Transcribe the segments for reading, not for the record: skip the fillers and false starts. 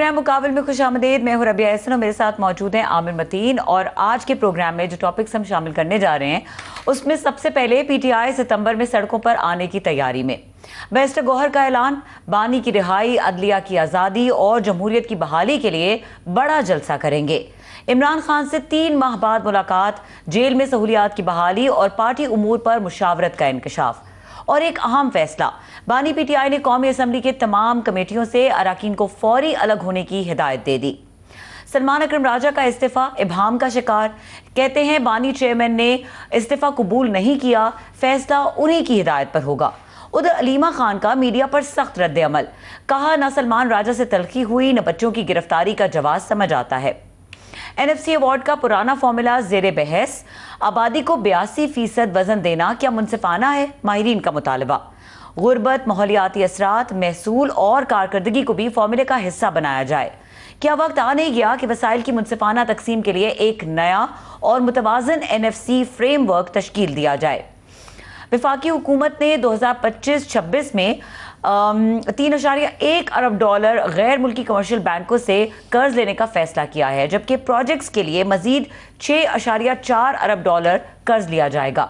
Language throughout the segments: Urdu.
پروگرام مقابل میں خوش آمدید. میں ہوں ربیہ احسن اور میرے ساتھ موجود ہیں عامر متین. اور آج کے پروگرام میں جو ٹاپکس ہم شامل کرنے جا رہے ہیں اس میں سب سے پہلے پی ٹی آئی ستمبر میں سڑکوں پر آنے کی تیاری میں، بیرسٹر گوہر کا اعلان، بانی کی رہائی، عدلیہ کی آزادی اور جمہوریت کی بحالی کے لیے بڑا جلسہ کریں گے. عمران خان سے 3 ماہ بعد ملاقات، جیل میں سہولیات کی بحالی اور پارٹی امور پر مشاورت کا انکشاف. اور ایک اہم فیصلہ، بانی پی ٹی آئی نے قومی اسمبلی کے تمام کمیٹیوں سے اراکین کو فوری الگ ہونے کی ہدایت دے دی. سلمان اکرم راجہ کا استعفیٰ ابہام کا شکار، کہتے ہیں بانی چیئرمین نے استعفیٰ قبول نہیں کیا، فیصلہ انہی کی ہدایت پر ہوگا. ادھر علیمہ خان کا میڈیا پر سخت رد عمل، کہا نہ سلمان راجہ سے تلخی ہوئی نہ بچوں کی گرفتاری کا جواز سمجھ آتا ہے. این ایف سی ایوارڈ کا پرانا فارمولا زیر بحث، آبادی کو 82% وزن دینا کیا منصفانہ ہے؟ ماہرین کا مطالبہ. غربت، ماحولیاتی اثرات، محصول اور کارکردگی کو بھی فارمولے کا حصہ بنایا جائے. کیا وقت آ نہیں گیا کہ وسائل کی منصفانہ تقسیم کے لیے ایک نیا اور متوازن N F C framework تشکیل دیا جائے؟ وفاقی حکومت نے 2025-26 میں $3.1 ارب غیر ملکی کمرشل بینکوں سے قرض لینے کا فیصلہ کیا ہے، جبکہ پروجیکٹس کے لیے مزید $6.4 ارب قرض لیا جائے گا.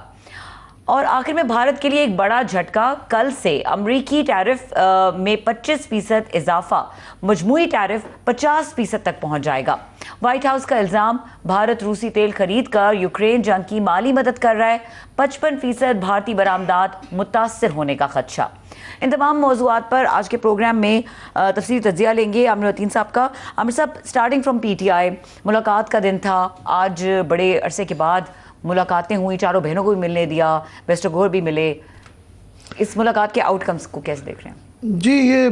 اور آخر میں بھارت کے لیے ایک بڑا جھٹکا، کل سے امریکی ٹیرف میں 25% اضافہ، مجموعی ٹیرف 50% تک پہنچ جائے گا. وائٹ ہاؤس کا الزام، بھارت روسی تیل خرید کر یوکرین جنگ کی مالی مدد کر رہا ہے، 55% بھارتی برآمدات متاثر ہونے کا خدشہ. ان تمام موضوعات پر آج کے پروگرام میں تفصیلی تجزیہ لیں گے عامر متین صاحب کا. عامر صاحب، starting from P T I, ملاقات کا دن تھا، آج بڑے عرصے کے بعد ملاقاتیں ہوئیں، چاروں بہنوں کو بھی ملنے دیا، بیرسٹر گوہر بھی ملے. اس ملاقات کے آؤٹ کمز کو کیسے دیکھ رہے ہیں؟ جی، یہ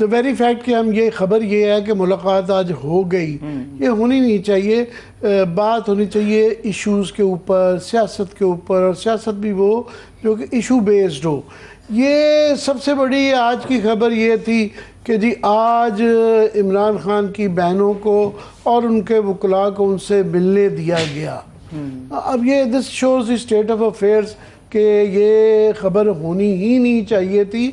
دا ویری فیکٹ کہ ہم یہ خبر یہ ہے کہ ملاقات آج ہو گئی، یہ ہونی نہیں چاہیے. بات ہونی چاہیے ایشوز کے اوپر، سیاست کے اوپر، اور سیاست بھی وہ جو کہ ایشو بیسڈ ہو. یہ سب سے بڑی آج کی خبر یہ تھی کہ جی آج عمران خان کی بہنوں کو اور ان کے وکلاء کو ان سے ملنے دیا گیا. اب یہ this shows the state of affairs کہ یہ خبر ہونی ہی نہیں چاہیے تھی.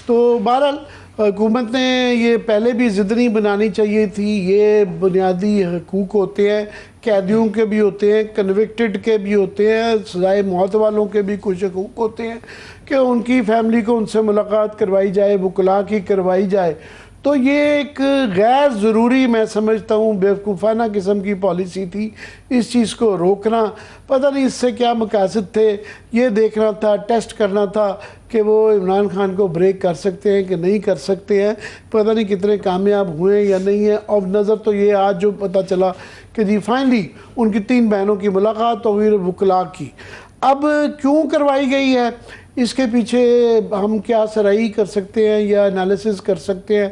تو بہرحال حکومت نے یہ پہلے بھی ضد نہیں بنانی چاہیے تھی. یہ بنیادی حقوق ہوتے ہیں، قیدیوں کے بھی ہوتے ہیں، کنوکٹڈ کے بھی ہوتے ہیں، سزائے موت والوں کے بھی کچھ حقوق ہوتے ہیں کہ ان کی فیملی کو ان سے ملاقات کروائی جائے، وکلاء کی کروائی جائے. تو یہ ایک غیر ضروری، میں سمجھتا ہوں بیوقوفانہ قسم کی پالیسی تھی اس چیز کو روکنا. پتہ نہیں اس سے کیا مقاصد تھے. یہ دیکھنا تھا، ٹیسٹ کرنا تھا کہ وہ عمران خان کو بریک کر سکتے ہیں کہ نہیں کر سکتے ہیں. پتہ نہیں کتنے کامیاب ہوئے یا نہیں ہیں. اور نظر تو یہ آج جو پتہ چلا کہ جی فائنلی ان کی 3 بہنوں کی ملاقات ہوئی وکلاء کی. اب کیوں کروائی گئی ہے، اس کے پیچھے ہم کیا سرائی کر سکتے ہیں یا انالیسس کر سکتے ہیں.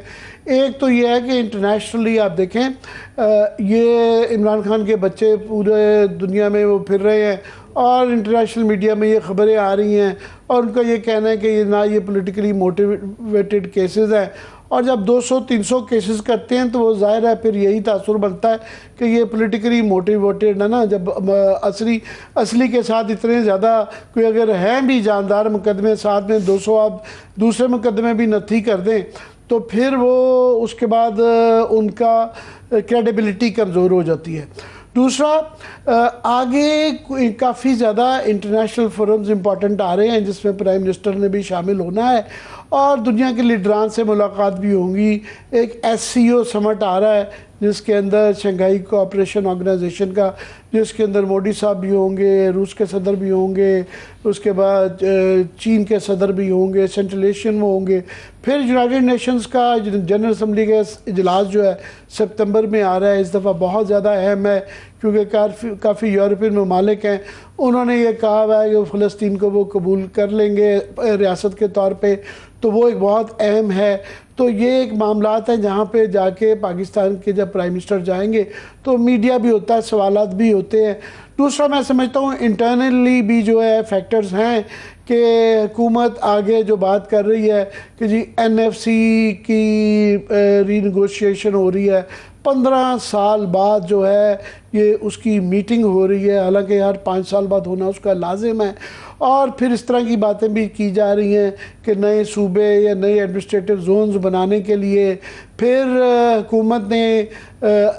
ایک تو یہ ہے کہ انٹرنیشنلی آپ دیکھیں، یہ عمران خان کے بچے پورے دنیا میں وہ پھر رہے ہیں اور انٹرنیشنل میڈیا میں یہ خبریں آ رہی ہیں اور ان کا یہ کہنا ہے کہ یہ نہ یہ پولیٹیکلی موٹیویٹڈ کیسز ہیں. اور جب 200-300 کیسز کرتے ہیں تو وہ ظاہر ہے پھر یہی تاثر بنتا ہے کہ یہ پولیٹیکلی موٹیویٹڈ ہے نا. جب اصلی کے ساتھ اتنے زیادہ کوئی اگر ہیں بھی جاندار مقدمے ساتھ میں 200 آپ دوسرے مقدمے بھی نتھی کر دیں تو پھر وہ اس کے بعد ان کا کریڈیبلٹی کمزور ہو جاتی ہے. دوسرا، آگے کافی زیادہ انٹرنیشنل فورمز امپورٹنٹ آ رہے ہیں جس میں پرائم منسٹر نے بھی شامل ہونا ہے اور دنیا کے لیڈران سے ملاقات بھی ہوں گی. ایک ایس سی او سمٹ آ رہا ہے جس کے اندر شنگھائی کوآپریشن آرگنائزیشن کا، جس کے اندر مودی صاحب بھی ہوں گے، روس کے صدر بھی ہوں گے، اس کے بعد چین کے صدر بھی ہوں گے، سینٹرل ایشین میں ہوں گے. پھر یونائٹڈ نیشنز کا جنرل اسمبلی کا اجلاس جو ہے سپتمبر میں آ رہا ہے. اس دفعہ بہت زیادہ اہم ہے کیونکہ کافی یورپین ممالک ہیں، انہوں نے یہ کہا ہوا ہے کہ فلسطین کو وہ قبول کر لیں گے ریاست کے طور پہ. تو وہ ایک بہت اہم ہے. تو یہ ایک معاملات ہیں جہاں پہ جا کے پاکستان کے جب پرائم منسٹر جائیں گے تو میڈیا بھی ہوتا ہے، سوالات بھی ہوتے ہیں. دوسرا میں سمجھتا ہوں انٹرنلی بھی جو ہے فیکٹرز ہیں کہ حکومت آگے جو بات کر رہی ہے کہ جی این ایف سی کی ری نیگوشیشن ہو رہی ہے، 15 سال بعد جو ہے یہ اس کی میٹنگ ہو رہی ہے، حالانکہ ہر 5 سال بعد ہونا اس کا لازم ہے. اور پھر اس طرح کی باتیں بھی کی جا رہی ہیں کہ نئے صوبے یا نئے ایڈمنسٹریٹو زونز بنانے کے لیے پھر حکومت نے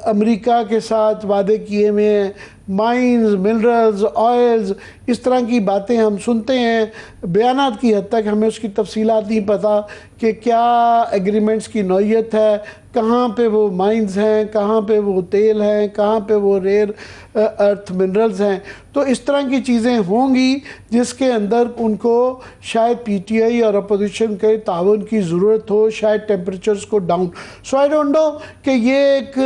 امریکہ کے ساتھ وعدے کیے ہوئے ہیں، مائنز، منرلز، آئلز، اس طرح کی باتیں ہم سنتے ہیں. بیانات کی حد تک ہمیں اس کی تفصیلات نہیں پتہ کہ کیا ایگریمنٹس کی نوعیت ہے، کہاں پہ وہ مائنز ہیں، کہاں پہ وہ تیل ہیں، کہاں پہ وہ ریئر ارتھ منرلز ہیں. تو اس طرح کی چیزیں ہوں گی جس کے اندر ان کو شاید پی ٹی آئی اور اپوزیشن کے تعاون کی ضرورت ہو، شاید ٹیمپریچرز کو down. So I don't know کہ یہ ایک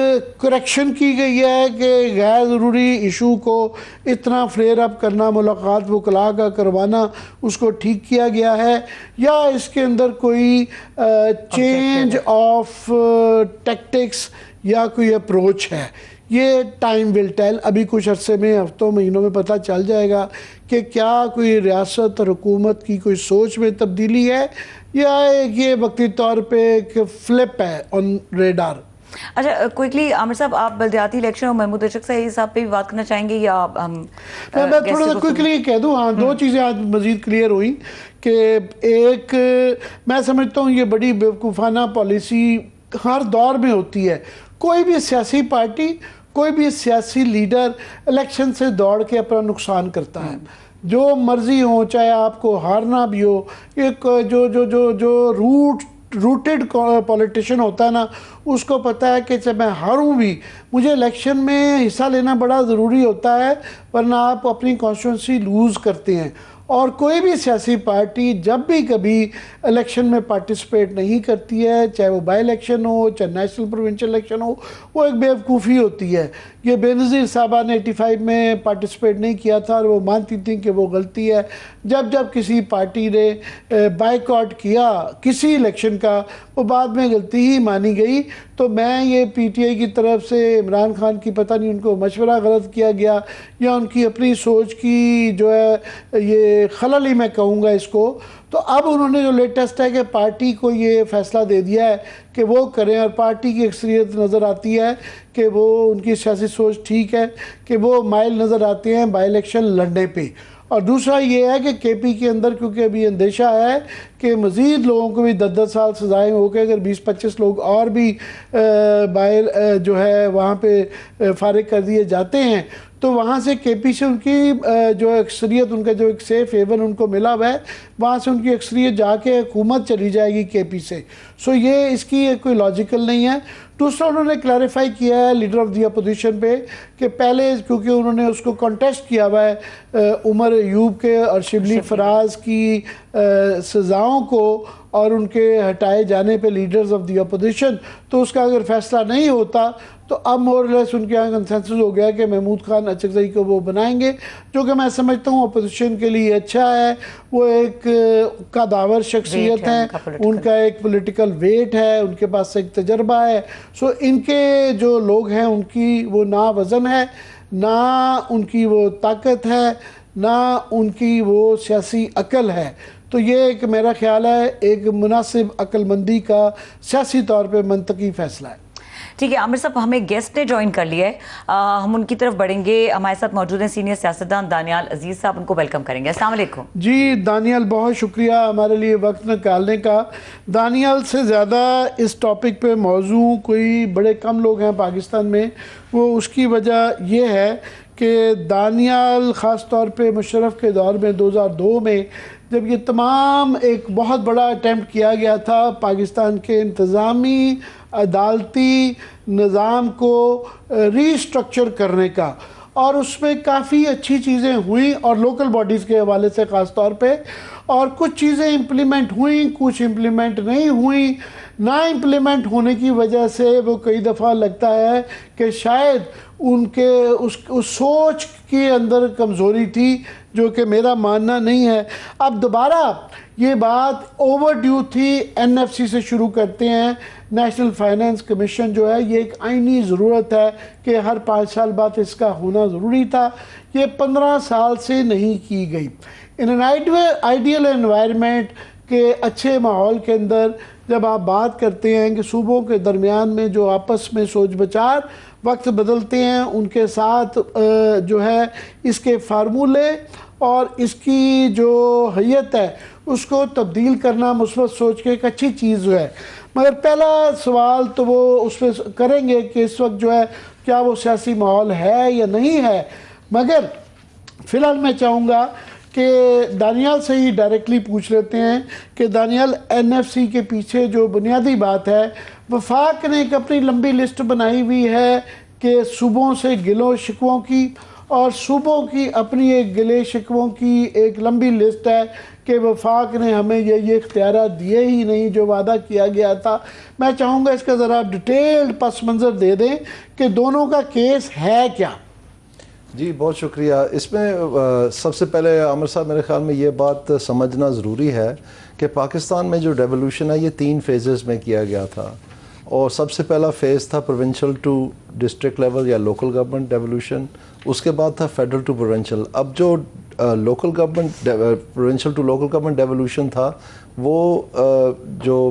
کریکشن کی گئی ہے کہ غیر ضروری ایشو کو اتنا فلیئر اپ کرنا، ملاقات وکلاء کا کروانا، اس کو ٹھیک کیا گیا ہے، یا اس کے اندر کوئی چینج آف ٹیکٹکس یا کوئی اپروچ ہے. یہ ٹائم ول ٹیل. ابھی کچھ عرصے میں، ہفتوں مہینوں میں پتہ چل جائے گا کہ کیا کوئی ریاست اور حکومت کی کوئی سوچ میں تبدیلی ہے یا یہ وقتی طور پہ ایک فلپ ہے آن ریڈار. اچھا کوئکلی عامر صاحب، آپ بلدیاتی الیکشن اور محمود اشرف صاحب پہ بھی بات کرنا چاہیں گے یا ہم میں تھوڑا سا کوئکلی کہہ دوں. ہاں، 2 چیزیں آج مزید کلیئر ہوئیں کہ ایک میں سمجھتا ہوں یہ بڑی بیوقوفانہ پالیسی ہر دور میں ہوتی ہے. کوئی بھی سیاسی پارٹی، کوئی بھی سیاسی لیڈر الیکشن سے دوڑ کے اپنا نقصان کرتا ہے. جو مرضی ہو، چاہے آپ کو ہارنا بھی ہو، ایک جو روٹڈ پولیٹیشین ہوتا ہے نا، اس کو پتہ ہے کہ جب میں ہاروں بھی، مجھے الیکشن میں حصہ لینا بڑا ضروری ہوتا ہے، ورنہ آپ اپنی کانسٹیٹوئنسی لوز کرتے ہیں. اور کوئی بھی سیاسی پارٹی جب بھی کبھی الیکشن میں پارٹیسپیٹ نہیں کرتی ہے، چاہے وہ بائی الیکشن ہو، چاہے نیشنل پروونشل الیکشن ہو، وہ ایک بیوقوفی ہوتی ہے. یہ بے نظیر صاحبہ نے 85 میں پارٹیسپیٹ نہیں کیا تھا اور وہ مانتی تھیں کہ وہ غلطی ہے. جب کسی پارٹی نے بائیکاٹ کیا کسی الیکشن کا، وہ بعد میں غلطی ہی مانی گئی. تو میں یہ پی ٹی آئی کی طرف سے عمران خان کی، پتہ نہیں ان کو مشورہ غلط کیا گیا یا ان کی اپنی سوچ کی جو ہے یہ خلل ہی میں کہوں گا اس کو. تو اب انہوں نے جو لیٹسٹ ہے کہ پارٹی کو یہ فیصلہ دے دیا ہے کہ وہ کریں، اور پارٹی کی اکثریت نظر آتی ہے کہ وہ ان کی سیاسی سوچ ٹھیک ہے کہ وہ مائل نظر آتے ہیں بائی الیکشن لڑنے پہ. اور دوسرا یہ ہے کہ کے پی کے اندر کیونکہ ابھی اندیشہ ہے کہ مزید لوگوں کو بھی 10 سال سزائیں ہو کے اگر 20-25 لوگ اور بھی جو ہے وہاں پہ فارغ کر دیے جاتے ہیں، تو وہاں سے کے پی سے ان کی جو اکثریت، ان کا جو ایک سیف ہیون ان کو ملا ہوا ہے، وہاں سے ان کی اکثریت جا کے حکومت چلی جائے گی کے پی سے. سو یہ اس کی کوئی لاجیکل نہیں ہے. دوسرا انہوں نے کلیریفائی کیا ہے لیڈر آف دی اپوزیشن پہ کہ پہلے کیونکہ انہوں نے اس کو کنٹیسٹ کیا ہوا ہے عمر ایوب کے اور شبلی فراز کی سزاؤں کو اور ان کے ہٹائے جانے پہ لیڈرز آف دی اپوزیشن، تو اس کا اگر فیصلہ نہیں ہوتا تو اب مور لیس ان کے یہاں کنسنسس ہو گیا کہ محمود خان اچکزئی کو وہ بنائیں گے، جو کہ میں سمجھتا ہوں اپوزیشن کے لیے اچھا ہے. وہ ایک قداور شخصیت ہے، ان کا ایک پولیٹیکل ویٹ ہے، ان کے پاس ایک تجربہ ہے. سو ان کے جو لوگ ہیں ان کی وہ نہ وزن ہے، نہ ان کی وہ طاقت ہے، نہ ان کی وہ سیاسی عقل ہے. تو یہ ایک میرا خیال ہے ایک مناسب عقل مندی کا سیاسی طور پہ منطقی فیصلہ ہے. ٹھیک ہے عامر صاحب، ہمیں گیسٹ نے جوائن کر لیا ہے، ہم ان کی طرف بڑھیں گے. ہمارے ساتھ موجود ہیں سینئر سیاستدان دانیال عزیز صاحب، ان کو ویلکم کریں گے. السلام علیکم. جی دانیال، بہت شکریہ ہمارے لیے وقت نکالنے کا. دانیال سے زیادہ اس ٹاپک پہ موضوع کوئی بڑے کم لوگ ہیں پاکستان میں. وہ اس کی وجہ یہ ہے کہ دانیال خاص طور پہ مشرف کے دور میں 2002 میں جب یہ تمام ایک بہت بڑا اٹیمپٹ کیا گیا تھا پاکستان کے انتظامی عدالتی نظام کو ری اسٹرکچر کرنے کا، اور اس میں کافی اچھی چیزیں ہوئیں اور لوکل باڈیز کے حوالے سے خاص طور پہ، اور کچھ چیزیں امپلیمنٹ ہوئیں، کچھ امپلیمنٹ نہیں ہوئیں. نہ امپلیمنٹ ہونے کی وجہ سے وہ کئی دفعہ لگتا ہے کہ شاید ان کے اس سوچ کے اندر کمزوری تھی، جو کہ میرا ماننا نہیں ہے. اب دوبارہ یہ بات اوور ڈیو تھی. این ایف سی سے شروع کرتے ہیں. نیشنل فائنانس کمیشن جو ہے یہ ایک آئینی ضرورت ہے کہ ہر 5 سال بعد اس کا ہونا ضروری تھا. یہ 15 سال سے نہیں کی گئی. ان این آئیڈیل انوائرمنٹ کہ اچھے ماحول کے اندر جب آپ بات کرتے ہیں کہ صوبوں کے درمیان میں جو آپس میں سوچ بچار وقت بدلتے ہیں، ان کے ساتھ جو ہے اس کے فارمولے اور اس کی جو حیت ہے اس کو تبدیل کرنا مثبت سوچ کے ایک اچھی چیز ہے. مگر پہلا سوال تو وہ اس پہ کریں گے کہ اس وقت جو ہے کیا وہ سیاسی ماحول ہے یا نہیں ہے. مگر فی الحال میں چاہوں گا کہ دانیال سے ہی ڈائریکٹلی پوچھ لیتے ہیں کہ دانیال، این ایف سی کے پیچھے جو بنیادی بات ہے، وفاق نے ایک اپنی لمبی لسٹ بنائی ہوئی ہے کہ صوبوں سے گلوں شکووں کی، اور صوبوں کی اپنی ایک گلے شکووں کی ایک لمبی لسٹ ہے کہ وفاق نے ہمیں یہ اختیارات دیے ہی نہیں جو وعدہ کیا گیا تھا. میں چاہوں گا اس کا ذرا ڈیٹیلڈ پس منظر دے دیں کہ دونوں کا کیس ہے کیا. جی بہت شکریہ. اس میں سب سے پہلے عامر صاحب میرے خیال میں یہ بات سمجھنا ضروری ہے کہ پاکستان میں جو ڈیولوشن ہے یہ 3 فیزز میں کیا گیا تھا، اور سب سے پہلا فیز تھا پروونشل ٹو ڈسٹرکٹ لیول یا لوکل گورنمنٹ ڈیولوشن، اس کے بعد تھا فیڈرل ٹو پروونشل. اب جو local government provincial to local government devolution تھا وہ جو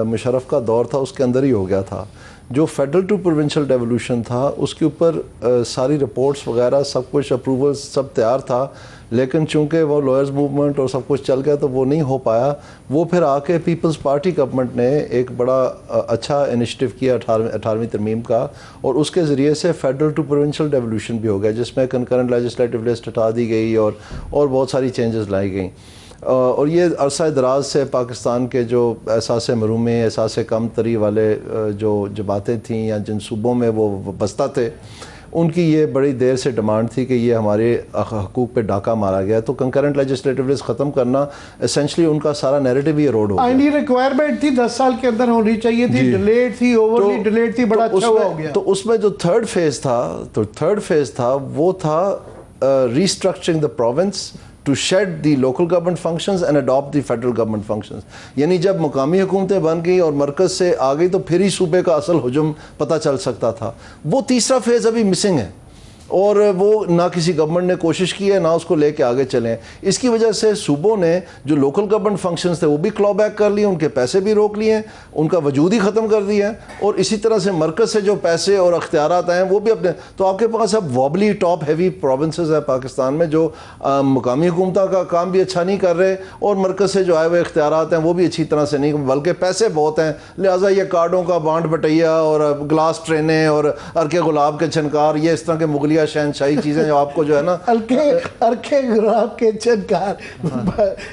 مشرف کا دور تھا اس کے اندر ہی ہو گیا تھا. جو فیڈرل ٹو پروونشل ڈیولوشن تھا اس کے اوپر ساری رپورٹس وغیرہ سب کچھ اپروولس سب تیار تھا، لیکن چونکہ وہ لوئرز موومنٹ اور سب کچھ چل گیا تو وہ نہیں ہو پایا. وہ پھر آ کے پیپلز پارٹی گورنمنٹ نے ایک بڑا اچھا انیشیٹو کیا 18ویں ترمیم کا، اور اس کے ذریعے سے فیڈرل ٹو پروونشل ڈیولوشن بھی ہو گیا، جس میں کنکرنٹ لیجسلیٹو لسٹ ہٹا دی گئی اور بہت ساری چینجز لائی گئیں. اور یہ عرصہ دراز سے پاکستان کے جو احساس مرومے، احساس کم تری والے جو باتیں تھیں یا جن صوبوں میں وہ بستہ تھے، ان کی یہ بڑی دیر سے ڈیمانڈ تھی کہ یہ ہمارے حقوق پہ ڈاکہ مارا گیا. تو کنکرنٹ لیجسلیٹو لسٹ ختم کرنا اسینشلی ان کا سارا نیریٹو ہی ایروڈ ہو گیا. آئینی ریکوائرمنٹ تھی 10 سال کے اندر ہونی چاہیے تھی، ڈیلیٹ تھی، اوورلی ڈیلیٹ تھی، بڑا اچھا ہو گیا. تو اس میں جو تھرڈ فیز تھا وہ تھا restructuring the province to shed the local government functions and adopt the federal government functions. یعنی جب مقامی حکومتیں بن گئی اور مرکز سے آ گئی تو پھر ہی صوبے کا اصل حجم پتہ چل سکتا تھا. وہ تیسرا فیز ابھی مسنگ ہے، اور وہ نہ کسی گورنمنٹ نے کوشش کی ہے نہ اس کو لے کے آگے چلیں. اس کی وجہ سے صوبوں نے جو لوکل گورنمنٹ فنکشنز تھے وہ بھی کلو بیک کر لیے، ان کے پیسے بھی روک لیے، ان کا وجود ہی ختم کر دیا ہے، اور اسی طرح سے مرکز سے جو پیسے اور اختیارات آئے ہیں وہ بھی اپنے. تو آپ کے پاس اب وابلی ٹاپ ہیوی پروونسز ہیں پاکستان میں جو مقامی حکومتوں کا کام بھی اچھا نہیں کر رہے، اور مرکز سے جو آئے ہوئے اختیارات ہیں وہ بھی اچھی طرح سے نہیں، بلکہ پیسے بہت ہیں، لہٰذا یہ کارڈوں کا بانٹ بٹیا اور گلاس ٹرینیں اور ارکے گلاب کے چھنکار، یہ اس طرح کے مغلیہ شہنشاہی چیزیں جو آپ کو جو ہے نا ارکے گلاب کے چھنکار.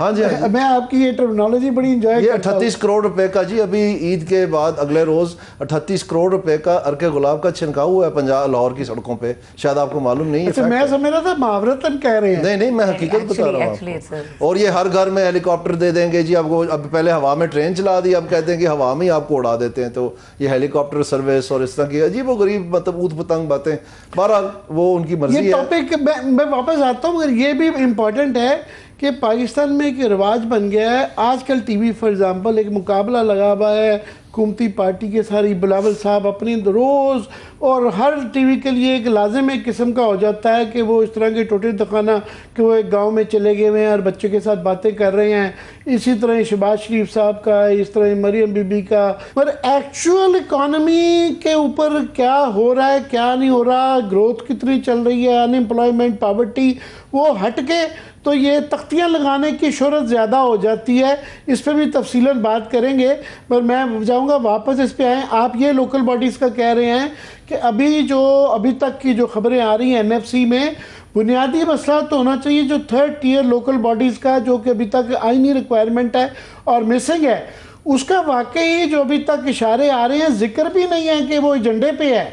ہاں جی میں آپ کی یہ ٹرمینالوجی بڑی انجوائے کرتا ہوں. 38 کروڑ روپے کا جی ابھی عید کے بعد اگلے روز 38 کروڑ روپے کا ارکے گلاب کا چھنکاؤ ہوا ہے پنجاب لاہور کی سڑکوں پہ، شاید آپ کو معلوم نہیں ہے. میں سمجھ رہا تھا محاورتاً کہہ رہے ہیں. نہیں میں حقیقت بتا رہا ہوں آپ کو. اور یہ ہر گھر میں ہیلی کاپٹر دے دیں گے جی آپ کو. اب پہلے ہوا میں ٹرین چلا دی، اب کہتے ہیں کہ ہوا میں ہی آپ کو اڑا دیتے ہیں. تو یہ ہیلی کاپٹر سروس اور اس طرح کی عجیب و غریب مطلب اوت پتنگ باتیں، بہرحال وہ ان کی مرضی ہے. یہ ٹاپک میں واپس آتا ہوں، مگر یہ بھی امپورٹنٹ ہے کہ پاکستان میں ایک رواج بن گیا ہے. آج کل ٹی وی فار ایگزامپل ایک مقابلہ لگا ہوا ہے حکومتی پارٹی کے ساری، بلاول صاحب اپنی روز اور ہر ٹی وی کے لیے ایک لازم ایک قسم کا ہو جاتا ہے کہ وہ اس طرح کے ٹوٹے دکھانا کہ وہ ایک گاؤں میں چلے گئے ہوئے ہیں اور بچوں کے ساتھ باتیں کر رہے ہیں. اسی طرح شہباز شریف صاحب کا، اس طرح مریم بی بی کا. پر ایکچوئل اکانومی کے اوپر کیا ہو رہا ہے، کیا نہیں ہو رہا، گروتھ کتنی چل رہی ہے، ان امپلائمنٹ، پاورٹی، وہ ہٹ کے تو یہ تختیاں لگانے کی شہرت زیادہ ہو جاتی ہے. اس پہ بھی تفصیلاً بات کریں گے، پر میں جاؤں گا واپس اس پہ آئیں. آپ یہ لوکل باڈیز کا کہہ رہے ہیں کہ ابھی تک کی جو خبریں آ رہی ہیں این ایف سی میں، بنیادی مسئلہ تو ہونا چاہیے جو تھرڈ ٹیئر لوکل باڈیز کا، جو کہ ابھی تک آئینی ریکوائرمنٹ ہے اور مسنگ ہے، اس کا واقعی جو ابھی تک اشارے آ رہے ہیں، ذکر بھی نہیں ہے کہ وہ ایجنڈے پہ ہے.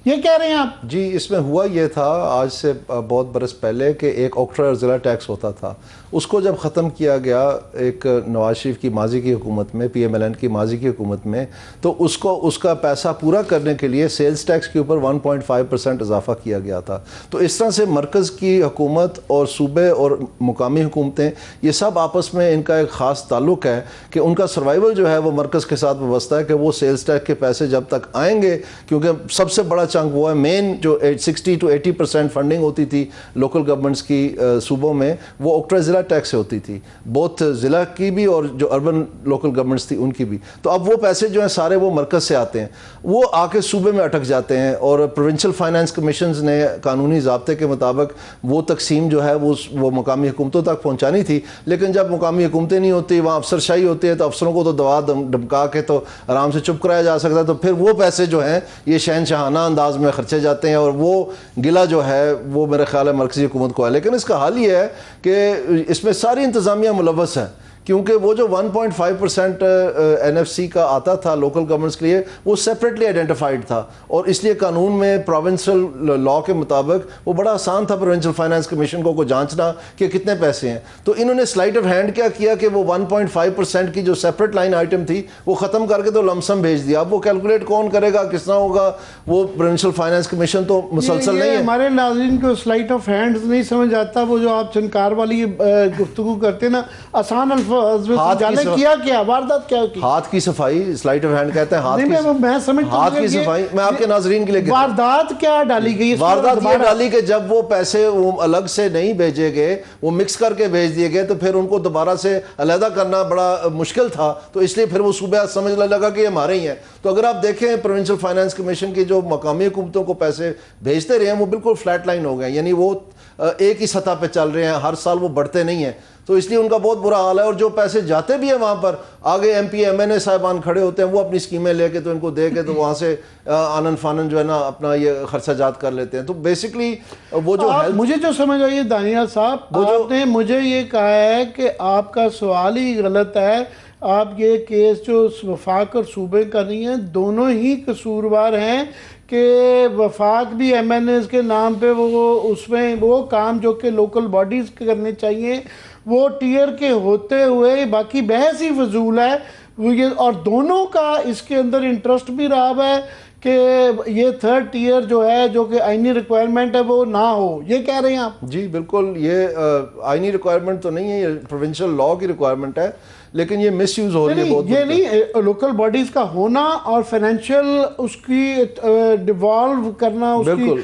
یہ کہہ رہے ہیں آپ؟ جی اس میں ہوا یہ تھا آج سے بہت برس پہلے کہ ایک آکٹرا ضلع ٹیکس ہوتا تھا، اس کو جب ختم کیا گیا ایک نواز شریف کی ماضی کی حکومت میں، پی ایم ایل این کی ماضی کی حکومت میں، تو اس کا پیسہ پورا کرنے کے لیے سیلز ٹیکس کے اوپر 1.5% اضافہ کیا گیا تھا. تو اس طرح سے مرکز کی حکومت اور صوبے اور مقامی حکومتیں یہ سب آپس میں ان کا ایک خاص تعلق ہے کہ ان کا سروائیول جو ہے وہ مرکز کے ساتھ وابستہ ہے کہ وہ سیلز ٹیکس کے پیسے جب تک آئیں گے، کیونکہ سب سے بڑا چنک وہ ہے مین جو 60 to 80% فنڈنگ ہوتی تھی لوکل گورنمنٹس کی صوبوں میں، وہ آکٹرا ضلع فلیٹ ٹیکس سے ہوتی تھی, بوتھ ضلع کی بھی اور جو اربن لوکل گورنمنٹس تھی ان کی بھی. تو اب وہ پیسے جو ہیں سارے وہ مرکز سے آتے ہیں, وہ آ کے صوبے میں اٹک جاتے ہیں, اور پروونشل فائنانس کمیشنز نے قانونی ضابطے کے مطابق وہ تقسیم جو ہے وہ مقامی حکومتوں تک پہنچانی تھی. لیکن جب مقامی حکومتیں نہیں ہوتی, وہاں افسر شاہی ہوتی ہے, تو افسروں کو تو دبا دمکا کے تو آرام سے چپ کرایا جا سکتا ہے. تو پھر وہ پیسے جو ہیں یہ شہنشاہانہ انداز میں خرچے جاتے ہیں, اور وہ گلہ جو ہے وہ میرے خیال ہے مرکزی حکومت کو ہے. لیکن اس کا حل یہ ہے کہ اس میں ساری انتظامیہ ملوث ہے, کیونکہ وہ جو 1.5% NFC کا آتا تھا لوکل گورنمنٹس کے لیے وہ سیپریٹلی آئیڈینٹیفائڈ تھا, اور اس لیے قانون میں پروونشل لا کے مطابق وہ بڑا آسان تھا پروونشل فائنانس کمیشن کو جانچنا کہ کتنے پیسے ہیں. تو انہوں نے سلائٹ آف ہینڈ کیا کیا کہ وہ 1.5% کی جو سیپریٹ لائن آئٹم تھی وہ ختم کر کے تو لمسم بھیج دیا. اب وہ کیلکولیٹ کون کرے گا, کس طرح ہوگا, وہ پروونشل فائنانس کمیشن تو مسلسل نہیں ہے. ہمارے ناظرین کو سلائٹ آف ہینڈ نہیں سمجھ آتا, وہ جو آپ چنکار والی گفتگو کرتے نا, آسان واردات کیا کی, ہاتھ کی صفائی, سلائٹ آف ہینڈ کہتے ہیں ہاتھ کی صفائی. میں آپ کے ناظرین کے لیے واردات کیا ڈالی گئی, واردات یہ ڈالی کہ جب وہ پیسے وہ الگ سے نہیں بھیجے گئے, وہ مکس کر کے بھیج دیے گئے, تو پھر ان کو دوبارہ سے علیحدہ کرنا بڑا مشکل تھا, تو اس لیے پھر وہ صوبہ سمجھنے لگا کہ یہ ہمارے ہی ہیں. تو اگر آپ دیکھیں پروونشل فائنانس کمیشن کی جو مقامی حکومتوں کو پیسے بھیجتے رہے ہیں وہ بالکل فلیٹ لائن ہو گئے, یعنی وہ ایک ہی سطح پہ چل رہے ہیں, ہر سال وہ بڑھتے نہیں ہیں. تو اس لیے ان کا بہت برا حال ہے, اور جو پیسے جاتے بھی ہیں وہاں پر آگے ایم پی MNA صاحبان کھڑے ہوتے ہیں, وہ اپنی اسکیمیں لے کے تو ان کو دے کے تو وہاں سے آنن فانن جو ہے نا اپنا یہ خرچہ جات کر لیتے ہیں. تو بیسکلی وہ جو مجھے جو سمجھ آئی دانیال صاحب, آپ نے مجھے یہ کہا ہے کہ آپ کا سوال ہی غلط ہے. آپ یہ کیس جو وفاق اور صوبے کر رہی ہیں دونوں ہی قصوروار ہیں, کہ وفاق بھی MNAs کے نام پہ وہ اس میں وہ کام جو کہ لوکل باڈیز کرنے چاہیے وہ ٹیئر کے ہوتے ہوئے باقی بحث ہی فضول ہے. اور دونوں کا اس کے اندر انٹرسٹ بھی رہا ہے کہ یہ تھرڈ ٹیئر جو ہے جو کہ آئینی ریکوائرمنٹ ہے وہ نہ ہو, یہ کہہ رہے ہیں آپ؟ جی بالکل, یہ آئینی ریکوائرمنٹ تو نہیں ہے, یہ پروونشل لا کی ریکوائرمنٹ ہے, لیکن یہ مس یوز ہو رہی ہے بہت. یہ نہیں, لوکل باڈیز کا ہونا اور فائنینشیل اس کی ڈیوالو کرنا, اس کی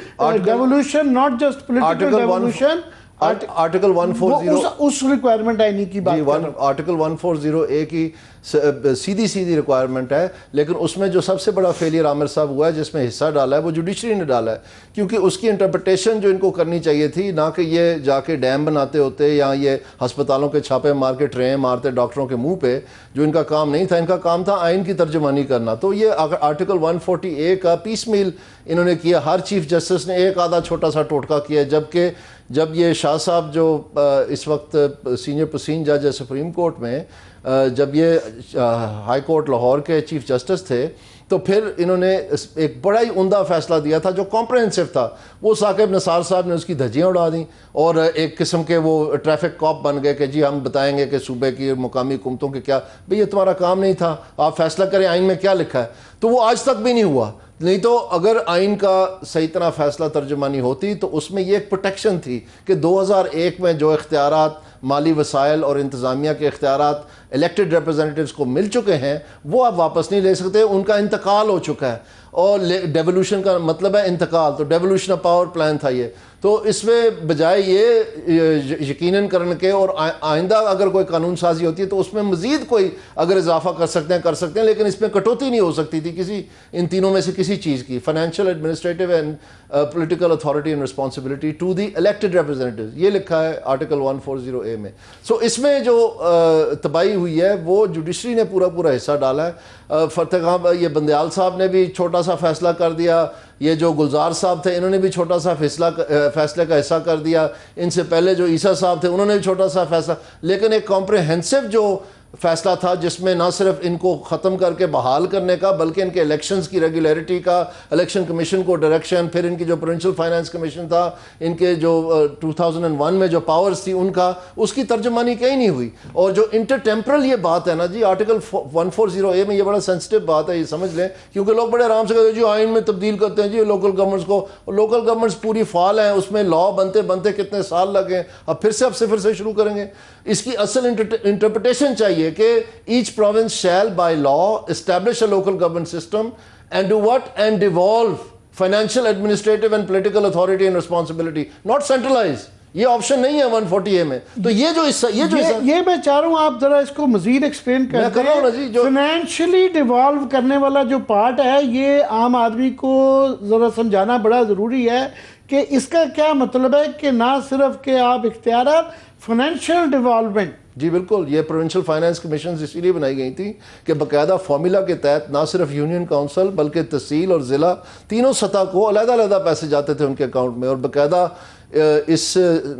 devolution, not just political devolution. Article 140 اس ریکوائرمنٹ آئینی کی بات کر رہا ہوں. آرٹیکل 140A کی سیدھی ریکوائرمنٹ ہے, لیکن اس میں جو سب سے بڑا فیلئر عامر صاحب ہوا ہے جس میں حصہ ڈالا ہے وہ جوڈیشری نے ڈالا ہے, کیونکہ اس کی انٹرپریٹیشن جو ان کو کرنی چاہیے تھی, نہ کہ یہ جا کے ڈیم بناتے ہوتے یا یہ ہسپتالوں کے چھاپے مار کے ٹریں مارتے ڈاکٹروں کے منہ پہ, جو ان کا کام نہیں تھا. ان کا کام تھا آئین کی ترجمانی کرنا. تو یہ آرٹیکل 140A کا پیس میل انہوں نے کیا. ہر چیف جسٹس نے ایک آدھا چھوٹا سا ٹوٹکا کیا, جبکہ جب یہ شاہ صاحب جو اس وقت سینئر پرسین جج ہے سپریم کورٹ میں, جب یہ ہائی کورٹ لاہور کے چیف جسٹس تھے, تو پھر انہوں نے ایک بڑا ہی عمدہ فیصلہ دیا تھا جو کمپریہنسو تھا. وہ ثاقب نثار صاحب نے اس کی دھجیاں اڑا دیں, اور ایک قسم کے وہ ٹریفک کاپ بن گئے کہ جی ہم بتائیں گے کہ صوبے کی مقامی حکومتوں کے کیا, بھئی یہ تمہارا کام نہیں تھا, آپ فیصلہ کریں آئین میں کیا لکھا ہے. تو وہ آج تک بھی نہیں ہوا. نہیں تو اگر آئین کا صحیح طرح فیصلہ ترجمانی ہوتی تو اس میں یہ ایک پروٹیکشن تھی کہ 2001 میں جو اختیارات, مالی وسائل اور انتظامیہ کے اختیارات الیکٹڈ ریپرزینٹیوز کو مل چکے ہیں وہ آپ واپس نہیں لے سکتے, ان کا انتقال ہو چکا ہے. اور ڈیولوشن کا مطلب ہے انتقال, تو ڈیولوشن آف پاور پلان تھا یہ. تو اس میں بجائے یہ یقیناً کرنے کے, اور آئندہ اگر کوئی قانون سازی ہوتی ہے تو اس میں مزید کوئی اگر اضافہ کر سکتے ہیں, لیکن اس میں کٹوتی نہیں ہو سکتی تھی کسی ان تینوں میں سے کسی چیز کی. Financial, administrative and political authority and responsibility to the elected representatives, یہ لکھا ہے آرٹیکل 140A میں. سو اس میں جو تباہی ہوئی ہے وہ جوڈیشری نے پورا حصہ ڈالا ہے. فتح خان یہ بندیال صاحب نے بھی چھوٹا سا فیصلہ کر دیا, یہ جو گلزار صاحب تھے انہوں نے بھی چھوٹا سا فیصلے کا حصہ کر دیا, ان سے پہلے جو عیسیٰ صاحب تھے انہوں نے بھی چھوٹا سا فیصلہ, لیکن ایک کمپریہنسو جو فیصلہ تھا جس میں نہ صرف ان کو ختم کر کے بحال کرنے کا بلکہ ان کے الیکشنز کی ریگولیرٹی کا, الیکشن کمیشن کو ڈائریکشن, پھر ان کی جو پروونشل فائنانس کمیشن تھا, ان کے جو 2001 میں جو پاورز تھی ان کا, اس کی ترجمانی کہیں نہیں ہوئی. اور جو انٹر ٹیمپرل یہ بات ہے نا جی, آرٹیکل 140A میں یہ بڑا سینسٹیو بات ہے, یہ سمجھ لیں, کیونکہ لوگ بڑے آرام سے کہتے ہیں جی آئین میں تبدیل کرتے ہیں جی لوکل گورنمنٹس کو, لوکل گورنمنٹس پوری فعال ہیں, اس میں لا بنتے کتنے سال لگے, اب پھر سے اب صفر سے شروع کریں گے. اس کی اصل انٹرپریٹیشن چاہیے کہ each province shall by law establish a local government system and do what? And devolve financial, administrative and political authority and responsibility, not centralize. یہ آپشن نہیں ہے 140A میں. تو یہ میں چاہ رہا ہوں آپ ذرا اس کو مزید ایکسپلین کرتے ہیں. فائنینشلی ڈیوالو کرنے والا جو پارٹ ہے یہ عام آدمی کو ذرا سمجھانا بڑا ضروری ہے کہ اس کا کیا مطلب ہے کہ نہ صرف کہ آپ اختیارات فائنینشیل ڈیولپمنٹ. جی بالکل, یہ پروونشل فائنانس کمیشنز اسی لیے بنائی گئی تھیں کہ باقاعدہ فارمولا کے تحت نہ صرف یونین کاؤنسل بلکہ تحصیل اور ضلع تینوں سطح کو علیحدہ علیحدہ پیسے جاتے تھے ان کے اکاؤنٹ میں. اور باقاعدہ اس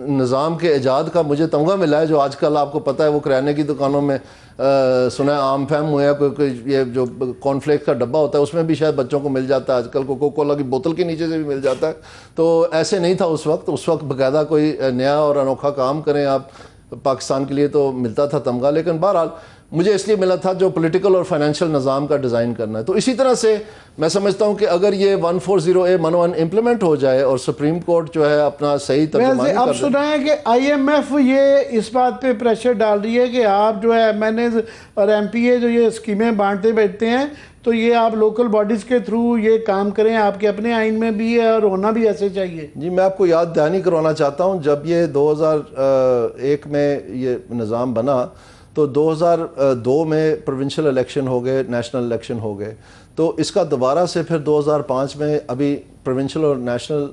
نظام کے ایجاد کا مجھے تمغہ ملا ہے, جو آج کل آپ کو پتہ ہے وہ کرانے کی دکانوں میں سنا ہے عام فہم ہوا ہے, کوئی یہ جو کارن فلیکس کا ڈبہ ہوتا ہے اس میں بھی شاید بچوں کو مل جاتا ہے, آج کل کوکو کولا کی بوتل کے نیچے سے بھی مل جاتا ہے. تو ایسے نہیں تھا اس وقت باقاعدہ کوئی نیا اور انوکھا کام کریں آپ, پاکستان کے لیے تو ملتا تھا تمغہ. لیکن بہرحال مجھے اس لیے ملا تھا جو پولیٹیکل اور فائنینشیل نظام کا ڈیزائن کرنا ہے. تو اسی طرح سے میں سمجھتا ہوں کہ اگر یہ 140A منوان امپلیمنٹ ہو جائے اور سپریم کورٹ جو ہے اپنا صحیح ترجمانی اب سنا ہے کہ IMF یہ اس بات پہ پریشر ڈال رہی ہے کہ آپ جو ہے MNAs اور MPA جو یہ اسکیمیں بانٹتے بیٹھتے ہیں تو یہ آپ لوکل باڈیز کے تھرو یہ کام کریں, آپ کے اپنے آئین میں بھی ہے اور ہونا بھی ایسے چاہیے. جی میں آپ کو یاد دہانی کروانا چاہتا ہوں, جب یہ 2001 میں یہ نظام بنا تو 2002 میں پروونشل الیکشن ہو گئے, نیشنل الیکشن ہو گئے. تو اس کا دوبارہ سے پھر 2005 میں ابھی پروونشل اور نیشنل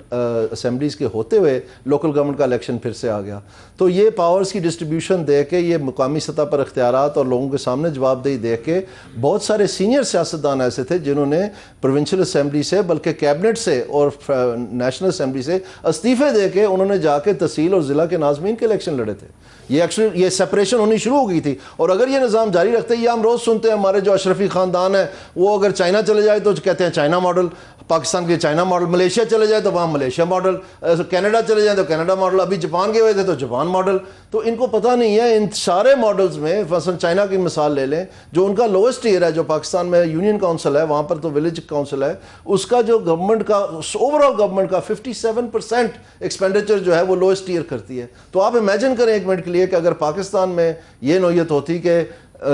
اسمبلیز کے ہوتے ہوئے لوکل گورنمنٹ کا الیکشن پھر سے آ گیا. تو یہ پاورز کی ڈسٹریبیوشن دے کے, یہ مقامی سطح پر اختیارات اور لوگوں کے سامنے جواب دہی دے کے, بہت سارے سینئر سیاستدان ایسے تھے جنہوں نے پروونشل اسمبلی سے بلکہ کیبنٹ سے اور نیشنل اسمبلی سے استعفے دے کے انہوں نے جا کے تحصیل اور ضلع کے ناظمین کے الیکشن لڑے تھے. یہ سپریشن ہونی شروع ہو گئی تھی. اور اگر یہ نظام جاری رکھتے, یہ ہم روز سنتے ہیں ہمارے جو اشرفی خاندان ہے وہ اگر چائنا چلے جائے تو کہتے ہیں چائنا ماڈل, پاکستان کے چائنا ماڈل, ملیشیا چلے جائے تو وہاں ملیشیا ماڈل, کینیڈا چلے جائیں تو کینیڈا ماڈل, ابھی جاپان گئے ہوئے تھے تو جاپان ماڈل. تو ان کو پتہ نہیں ہے ان سارے ماڈلز میں, مثلا چائنا کی مثال لے لیں جو ان کا لوئسٹ ٹیئر ہے, جو پاکستان میں یونین کاؤنسل ہے وہاں پر تو ولیج کاؤنسل ہے, اس کا جو گورنمنٹ کا اوور آل گورنمنٹ کا 57% ایکسپینڈیچر جو ہے وہ لوئسٹ ٹیئر کرتی ہے. تو آپ امیجن کریں ایک منٹ کے لیے کہ اگر پاکستان میں یہ نوعیت ہوتی کہ